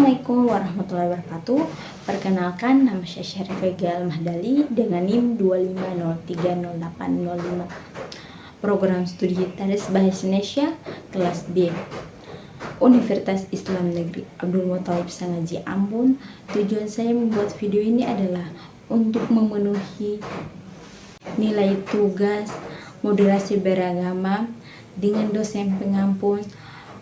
Assalamualaikum warahmatullahi wabarakatuh. Perkenalkan, nama saya Syarifah Mahdali dengan NIM 2503085. Program studi Tadas Bahasa Indonesia kelas B, Universitas Islam Negeri Abdul Muthalib Sangaji Ambon. Tujuan saya membuat video ini adalah untuk memenuhi nilai tugas moderasi beragama dengan dosen pengampun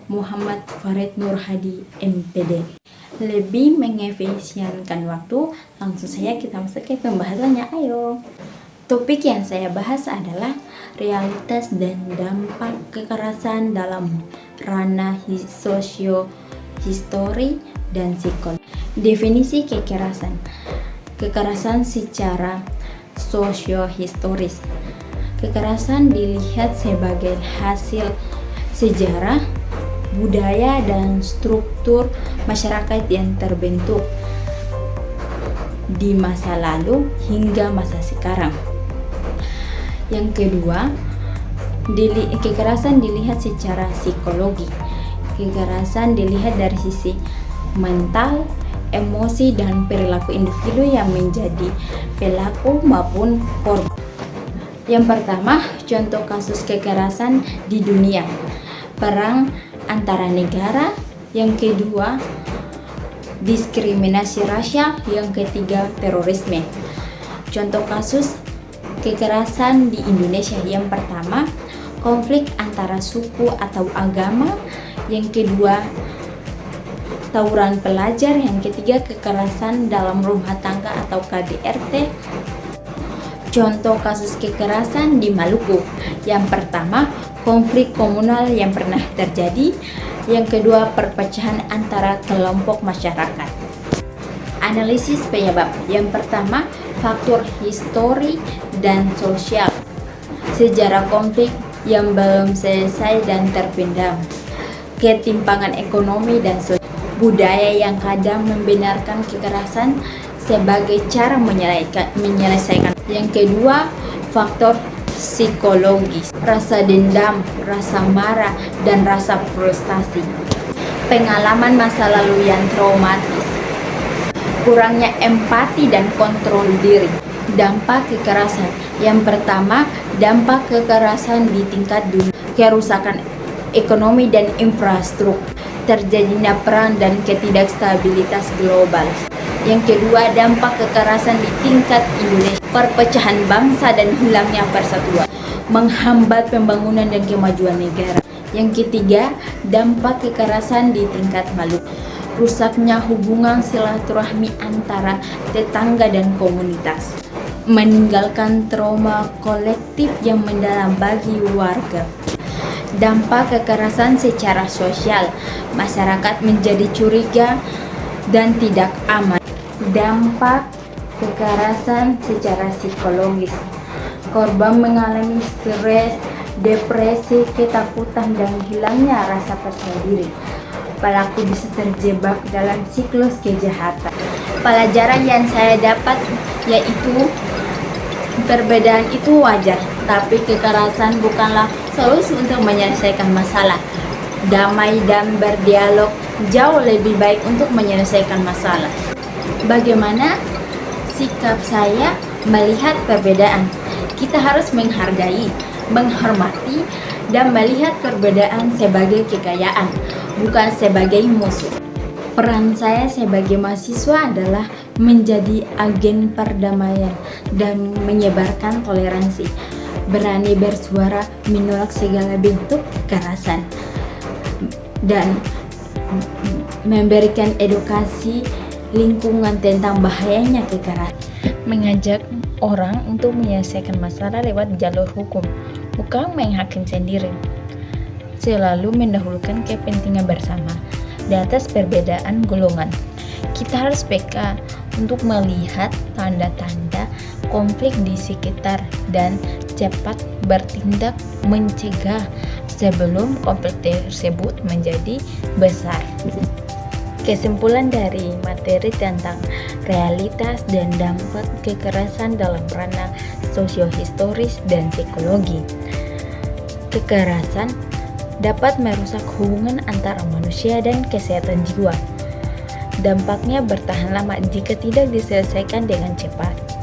Muhammad Farid Nur Hadi MPD. Lebih mengefisienkan waktu, langsung saja kita masuk ke pembahasannya. Ayo. Topik yang saya bahas adalah realitas dan dampak kekerasan dalam ranah sosio-histori dan psikologi. Definisi kekerasan. Kekerasan secara sosio-historis. Kekerasan dilihat sebagai hasil sejarah, budaya, dan struktur masyarakat yang terbentuk di masa lalu hingga masa sekarang. Yang kedua, kekerasan dilihat secara psikologi. Kekerasan dilihat dari sisi mental, emosi, dan perilaku individu yang menjadi pelaku maupun korban. Yang pertama, contoh kasus kekerasan di dunia: perang antara negara. Yang kedua, diskriminasi rasial. Yang ketiga, terorisme. Contoh kasus kekerasan di Indonesia: yang pertama, konflik antara suku atau agama. Yang kedua, tawuran pelajar. Yang ketiga, kekerasan dalam rumah tangga atau KDRT. Contoh kasus kekerasan di Maluku: yang pertama, konflik komunal yang pernah terjadi. Yang kedua, perpecahan antara kelompok masyarakat. Analisis penyebab: yang pertama, faktor histori dan sosial, sejarah konflik yang belum selesai dan terpendam, ketimpangan ekonomi dan sosial, budaya yang kadang membenarkan kekerasan sebagai cara menyelesaikan. Yang kedua, faktor psikologis, rasa dendam, rasa marah, dan rasa frustasi, pengalaman masa lalu yang traumatis, kurangnya empati dan kontrol diri. Dampak kekerasan: yang pertama, dampak kekerasan di tingkat dunia, kerusakan ekonomi dan infrastruktur, terjadinya perang dan ketidakstabilitas global. Yang kedua, dampak kekerasan di tingkat Indonesia, perpecahan bangsa dan hilangnya persatuan, menghambat pembangunan dan kemajuan negara. Yang ketiga, dampak kekerasan di tingkat Maluku, rusaknya hubungan silaturahmi antara tetangga dan komunitas, meninggalkan trauma kolektif yang mendalam bagi warga. Dampak kekerasan secara sosial: masyarakat menjadi curiga dan tidak aman. Dampak kekerasan secara psikologis: korban mengalami stres, depresi, ketakutan, dan hilangnya rasa percaya diri. Pelaku bisa terjebak dalam siklus kejahatan. Pelajaran yang saya dapat yaitu perbedaan itu wajar, tapi kekerasan bukanlah solusi untuk menyelesaikan masalah. Damai dan berdialog jauh lebih baik untuk menyelesaikan masalah. Bagaimana sikap saya melihat perbedaan? Kita harus menghargai, menghormati, dan melihat perbedaan sebagai kekayaan, bukan sebagai musuh. Peran saya sebagai mahasiswa adalah menjadi agen perdamaian dan menyebarkan toleransi, berani bersuara menolak segala bentuk kekerasan, dan memberikan edukasi lingkungan tentang bahayanya kekerasan. Mengajak orang untuk menyelesaikan masalah lewat jalur hukum, bukan menghakim sendiri. Selalu mendahulukan kepentingan bersama di atas perbedaan golongan. Kita harus peka untuk melihat tanda-tanda konflik di sekitar dan cepat bertindak mencegah sebelum konflik tersebut menjadi besar. Kesimpulan dari materi tentang realitas dan dampak kekerasan dalam ranah sosio-historis dan psikologi. Kekerasan dapat merusak hubungan antara manusia dan kesehatan jiwa. Dampaknya bertahan lama jika tidak diselesaikan dengan cepat.